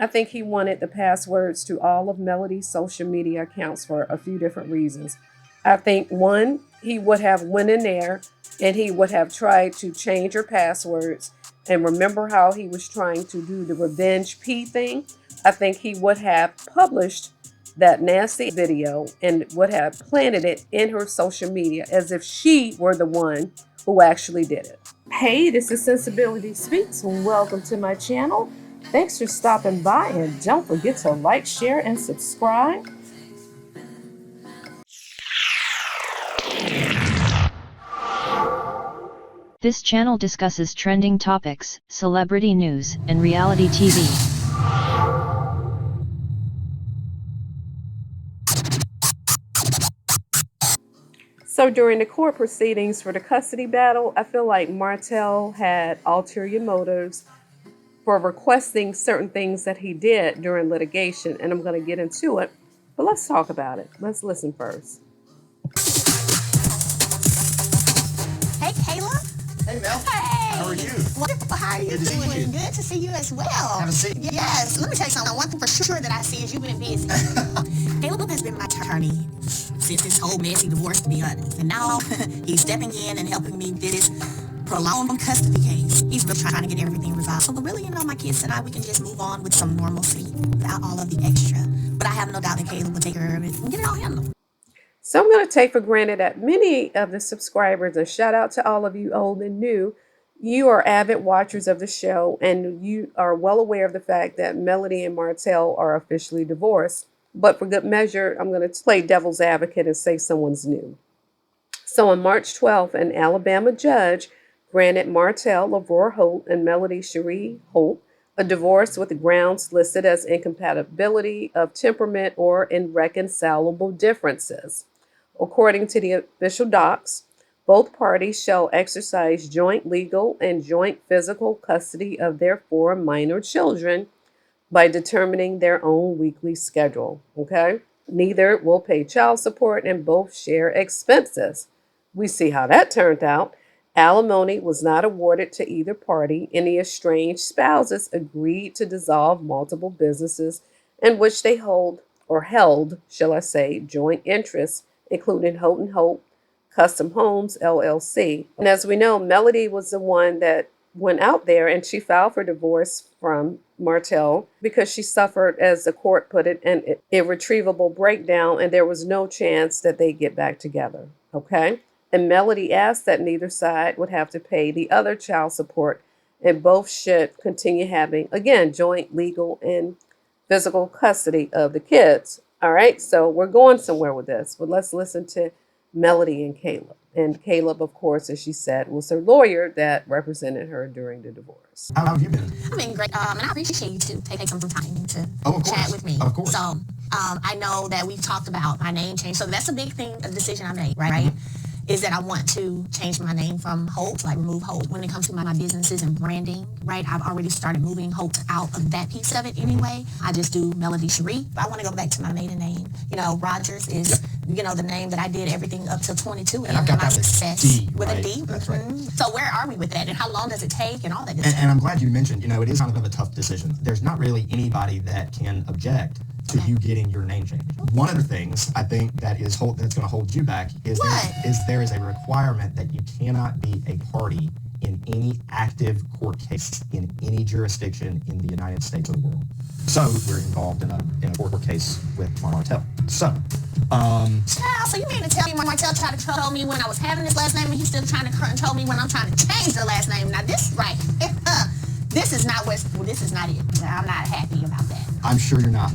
I think he wanted the passwords to all of Melody's social media accounts for a few different reasons. I think one, he would have went in there and he would have tried to change her passwords. And remember how he was trying to do the revenge P thing? I think he would have published that nasty video and would have planted it in her social media as if she were the one who actually did it. Hey, this is Sensibility Speaks. Welcome to my channel. Thanks for stopping by, and don't forget to like, share, and subscribe. This channel discusses trending topics, celebrity news, and reality TV. So during the court proceedings for the custody battle, I feel like Martell had ulterior motives for requesting certain things that he did during litigation, and I'm going to get into it, but let's talk about it. Let's listen first. Hey, Kayla. Hey, Mel. Hey. How are you? Wonderful. How are you Good to see doing? you. Good to see you as well. Have a seat. Yes. Let me tell you something. One thing for sure that I see is you've been busy. Caleb has been my attorney since this whole messy divorce, to be honest. And now he's stepping in and helping me with this prolonged custody case. He's really trying to get everything resolved. So really, my kids and I, we can just move on with some normalcy without all of the extra. But I have no doubt that Caleb will take care of it and get it all handled. So I'm going to take for granted that many of the subscribers, and shout out to all of you old and new, you are avid watchers of the show, and you are well aware of the fact that Melody and Martell are officially divorced. But for good measure, I'm going to play devil's advocate and say someone's new. So on March 12th, an Alabama judge granted Martell Lavore Holt and Melody Shari Holt a divorce with the grounds listed as incompatibility of temperament or irreconcilable differences. According to the official docs, both parties shall exercise joint legal and joint physical custody of their 4 minor children by determining their own weekly schedule. Okay? Neither will pay child support and both share expenses. We see how that turned out. Alimony was not awarded to either party, and the estranged spouses agreed to dissolve multiple businesses in which they held, shall I say, joint interests, including Holt and Holt Custom Homes, LLC. And as we know, Melody was the one that went out there and she filed for divorce from Martell because she suffered, as the court put it, an irretrievable breakdown, and there was no chance that they get back together. Okay? And Melody asked that neither side would have to pay the other child support, and both should continue having, again, joint legal and physical custody of the kids. All right, so we're going somewhere with this, but let's listen to Melody and Caleb. And Caleb, of course, as she said, was her lawyer that represented her during the divorce. How have you been? I've been great, and I appreciate you too taking some time to chat with me. Of course. So I know that we've talked about my name change, so that's a big thing, a decision I made, right? Is that I want to change my name from Holt, like remove Holt. When it comes to my businesses and branding, right, I've already started moving Holt out of that piece of it anyway. I just do Melody Shari. I want to go back to my maiden name. Rogers is, the name that I did everything up till 22. And I've got my that success D, with right? a D. That's right. So where are we with that, and how long does it take, and all that good stuff? And I'm glad you mentioned, it is kind of a tough decision. There's not really anybody that can object to you getting your name changed. One of the things I think that's going to hold you back is there is a requirement that you cannot be a party in any active court case in any jurisdiction in the United States or the world. So we're involved in a court case with Martel. So you mean to tell me Martel tried to control me when I was having this last name, and he's still trying to control me when I'm trying to change the last name? Now this right, this is not it. I'm not happy about that. I'm sure you're not.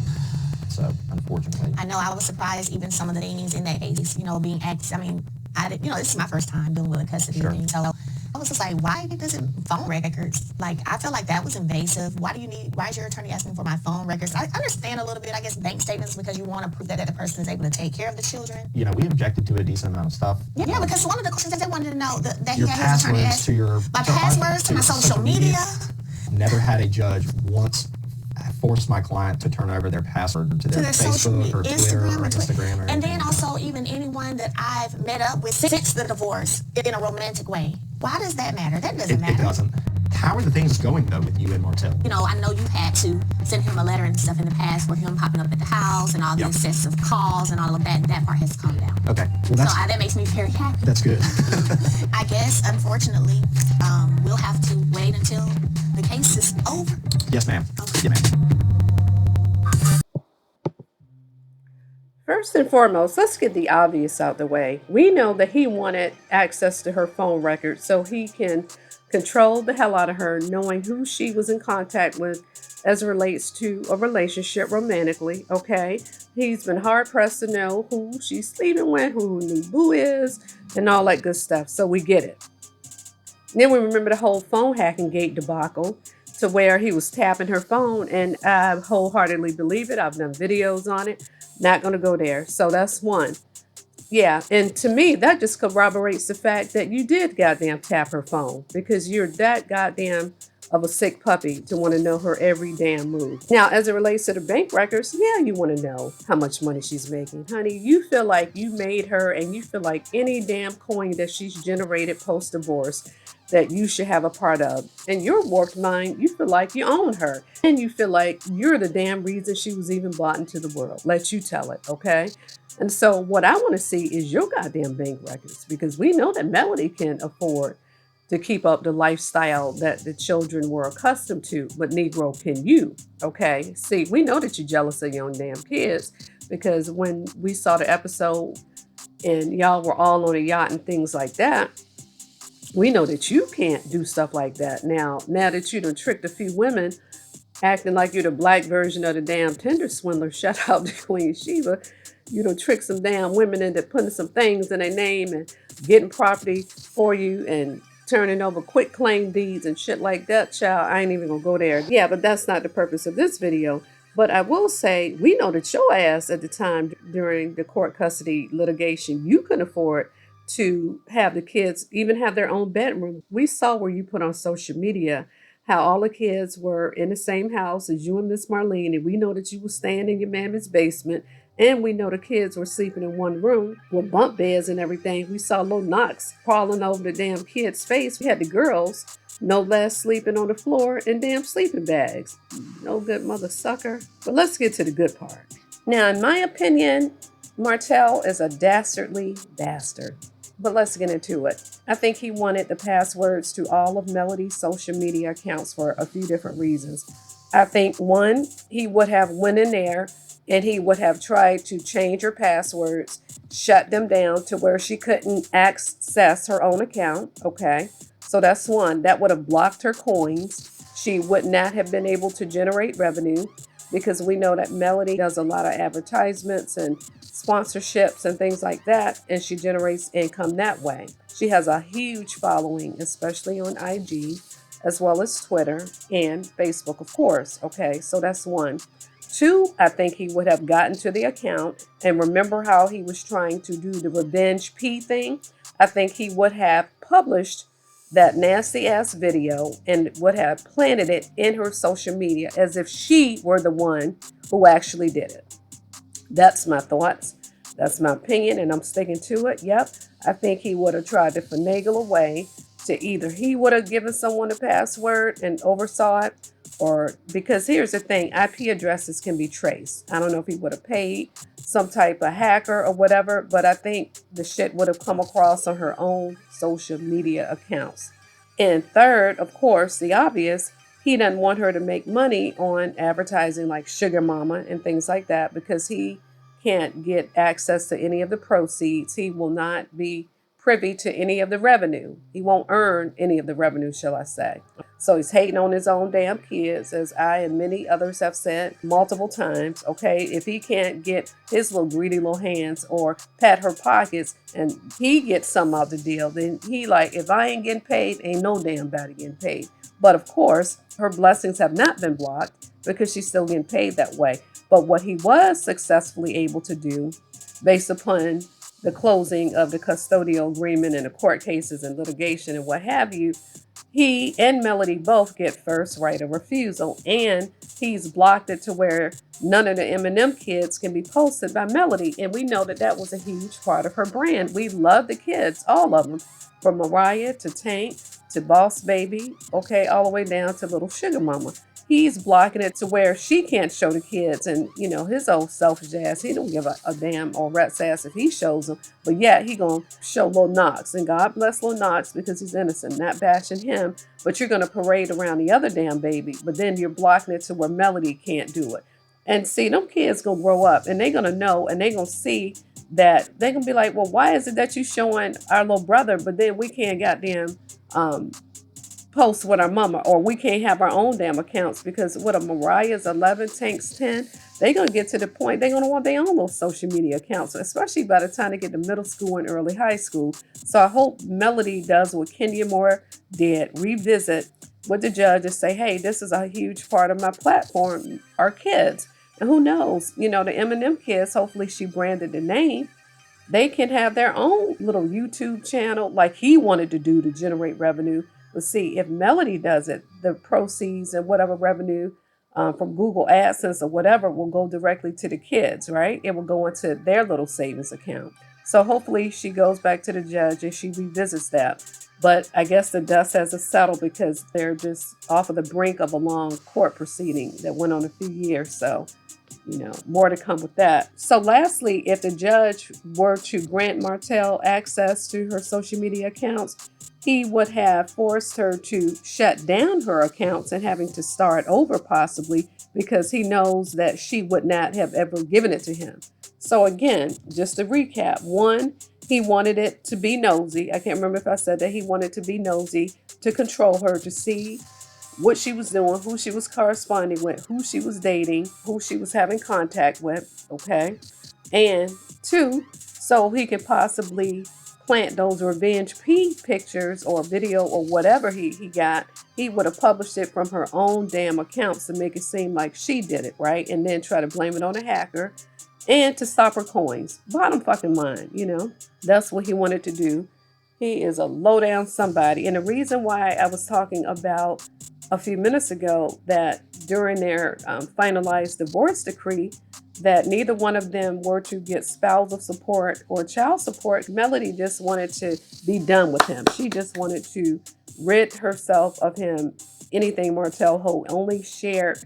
So unfortunately, I know I was surprised even some of the names in that case, being acted. This is my first time dealing with a custody thing, so I was just like, why doesn't phone records? Like, I feel like that was invasive. Why is your attorney asking for my phone records? I understand a little bit, I guess, bank statements, because you want to prove that the person is able to take care of the children. We objected to a decent amount of stuff. Yeah, because one of the questions that they wanted to know that he your had his attorney ask, my passwords to my social media. Never had a judge once force my client to turn over their password to their Facebook or Twitter or Instagram. And then also even anyone that I've met up with since the divorce in a romantic way. Why does that matter? That doesn't matter. It doesn't. How are the things going, though, with you and Martel? You know, I know you've had to send him a letter and stuff in the past for him popping up at the house and all the excessive calls and all of that. That part has come down. Okay. Well, that makes me very happy. That's good. I guess, unfortunately, we'll have to wait until the case is over. Yes, ma'am. Okay. Yes, ma'am. First and foremost, let's get the obvious out the way. We know that he wanted access to her phone records so he can control the hell out of her, knowing who she was in contact with as it relates to a relationship romantically, okay? He's been hard-pressed to know who she's sleeping with, who new boo is, and all that good stuff, so we get it. Then we remember the whole phone hacking gate debacle to where he was tapping her phone, and I wholeheartedly believe it. I've done videos on it. Not going to go there. So that's one. Yeah, and to me, that just corroborates the fact that you did goddamn tap her phone because you're that goddamn of a sick puppy to want to know her every damn move. Now, as it relates to the bank records, yeah, you want to know how much money she's making. Honey, you feel like you made her and you feel like any damn coin that she's generated post-divorce that you should have a part of. In your warped mind, you feel like you own her. And you feel like you're the damn reason she was even brought into the world. Let you tell it, okay? And so what I want to see is your goddamn bank records because we know that Melody can afford to keep up the lifestyle that the children were accustomed to, but Negro, can you, okay? See, we know that you're jealous of your own damn kids because when we saw the episode and y'all were all on a yacht and things like that, we know that you can't do stuff like that. Now that you done tricked a few women acting like you're the black version of the damn Tinder swindler, shout out to Queen Sheba, you done tricked some damn women into putting some things in their name and getting property for you and turning over quick claim deeds and shit like that, child. I ain't even gonna go there. Yeah, but that's not the purpose of this video. But I will say, we know that your ass at the time during the court custody litigation, you couldn't afford to have the kids even have their own bedroom. We saw where you put on social media how all the kids were in the same house as you and Miss Marlene, and we know that you were staying in your mammy's basement, and we know the kids were sleeping in one room with bunk beds and everything. We saw little knocks crawling over the damn kid's face. We had the girls, no less, sleeping on the floor in damn sleeping bags. No good mother sucker. But let's get to the good part. Now, in my opinion, Martell is a dastardly bastard. But let's get into it. I think he wanted the passwords to all of Melody's social media accounts for a few different reasons. I think one, he would have went in there and he would have tried to change her passwords, shut them down to where she couldn't access her own account. Okay, so that's one. That would have blocked her coins. She would not have been able to generate revenue because we know that Melody does a lot of advertisements and sponsorships and things like that, and she generates income that way. She has a huge following, especially on IG, as well as Twitter and Facebook, of course. Okay, so that's one. Two, I think he would have gotten to the account, and remember how he was trying to do the revenge P thing? I think he would have published that nasty ass video and would have planted it in her social media as if she were the one who actually did it. That's my thoughts. That's my opinion, and I'm sticking to it. Yep, I think he would have tried to finagle a way to either he would have given someone a password and oversaw it, or because here's the thing, IP addresses can be traced. I don't know if he would have paid some type of hacker or whatever, but I think the shit would have come across on her own social media accounts. And third, of course, the obvious, he doesn't want her to make money on advertising like Sugar Mama and things like that because he can't get access to any of the proceeds. He will not be privy to any of the revenue. He won't earn any of the revenue, shall I say. So he's hating on his own damn kids, as I and many others have said multiple times. Okay, if he can't get his little greedy little hands or pat her pockets and he gets some of the deal, then he like, if I ain't getting paid, ain't no damn body getting paid. But of course, her blessings have not been blocked because she's still getting paid that way. But what he was successfully able to do, based upon the closing of the custodial agreement and the court cases and litigation and what have you, he and Melody both get first right of refusal, and he's blocked it to where none of the M&M kids can be posted by Melody. And we know that that was a huge part of her brand. We love the kids, all of them, from Mariah to Tank to Boss Baby, okay, all the way down to Little Sugar Mama. He's blocking it to where she can't show the kids, and his old selfish ass, he don't give a damn or rat's ass if he shows them, but yet he gonna show Lil Knox, and God bless Lil Knox because he's innocent, not bashing him, but you're gonna parade around the other damn baby, but then you're blocking it to where Melody can't do it. And see, them kids gonna grow up and they're gonna know and they're gonna see that they're gonna be like, well, why is it that you showing our little brother, but then we can't goddamn post with our mama, or we can't have our own damn accounts because what a Mariah's 11, Tank's 10, they're going to get to the point they're going to want their own little social media accounts, especially by the time they get to middle school and early high school. So I hope Melody does what Kenya Moore did, revisit with the judge and say, hey, this is a huge part of my platform, our kids. And who knows, the Eminem kids, hopefully she branded the name. They can have their own little YouTube channel like he wanted to do to generate revenue. But see, if Melody does it, the proceeds and whatever revenue from Google AdSense or whatever will go directly to the kids, right? It will go into their little savings account. So hopefully she goes back to the judge and she revisits that. But I guess the dust hasn't settled because they're just off of the brink of a long court proceeding that went on a few years. So more to come with that. So lastly, if the judge were to grant Martell access to her social media accounts, he would have forced her to shut down her accounts and having to start over possibly because he knows that she would not have ever given it to him. So again, just to recap, one, he wanted it to be nosy. I can't remember if I said that he wanted to be nosy to control her, to see what she was doing, who she was corresponding with, who she was dating, who she was having contact with, okay? And two, so he could possibly plant those revenge pictures or video or whatever he got, he would have published it from her own damn accounts to make it seem like she did it, right? And then try to blame it on a hacker and to stop her coins. Bottom fucking line, that's what he wanted to do. He is a low down somebody. And the reason why I was talking about a few minutes ago that during their finalized divorce decree that neither one of them were to get spousal support or child support, Melody just wanted to be done with him. She just wanted to rid herself of him. Anything Martell Holt only shared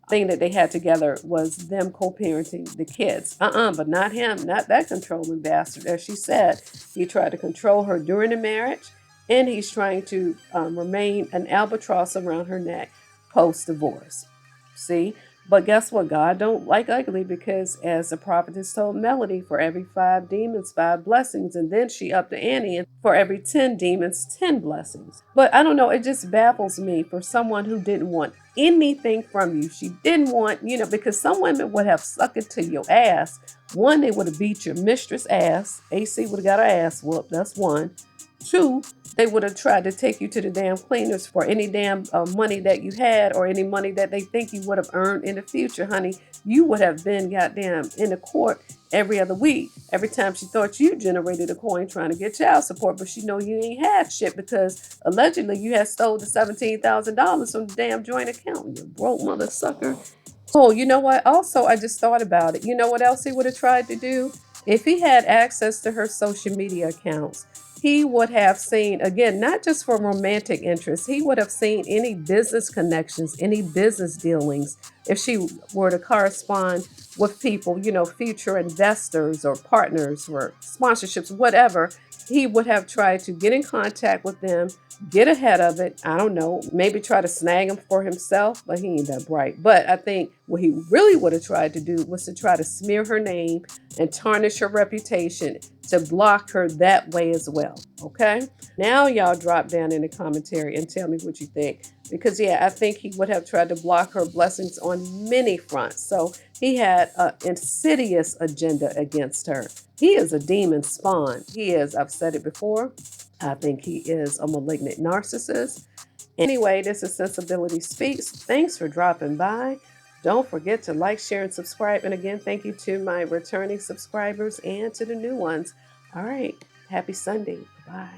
thing that they had together was them co-parenting the kids. But not him, not that controlling bastard. As she said, he tried to control her during the marriage, and he's trying to remain an albatross around her neck post-divorce. See? But guess what? God don't like ugly because as the prophetess told Melody, for every 5 demons, 5 blessings. And then she upped the ante and for every 10 demons, 10 blessings. But I don't know. It just baffles me for someone who didn't want anything from you. She didn't want, because some women would have sucked it to your ass. One, they would have beat your mistress ass. AC would have got her ass whooped. That's one. 2, they would have tried to take you to the damn cleaners for any damn money that you had or any money that they think you would have earned in the future, honey. You would have been goddamn in the court every other week. Every time she thought you generated a coin trying to get child support, but she know you ain't had shit because allegedly you had stole the $17,000 from the damn joint account. You broke mother sucker. Oh, you know what? Also, I just thought about it. You know what else he would have tried to do? If he had access to her social media accounts, he would have seen, again, not just for romantic interests, he would have seen any business connections, any business dealings, if she were to correspond with people, future investors or partners or sponsorships, whatever. He would have tried to get in contact with them, get ahead of it. I don't know, maybe try to snag them for himself, but he ain't that bright. But I think what he really would have tried to do was to try to smear her name and tarnish her reputation to block her that way as well. Okay? Now y'all drop down in the commentary and tell me what you think. Because I think he would have tried to block her blessings on many fronts. So he had an insidious agenda against her. He is a demon spawn. He is, I've said it before, I think he is a malignant narcissist. Anyway, this is Sensibility Speaks. Thanks for dropping by. Don't forget to like, share, and subscribe. And again, thank you to my returning subscribers and to the new ones. All right. Happy Sunday. Bye.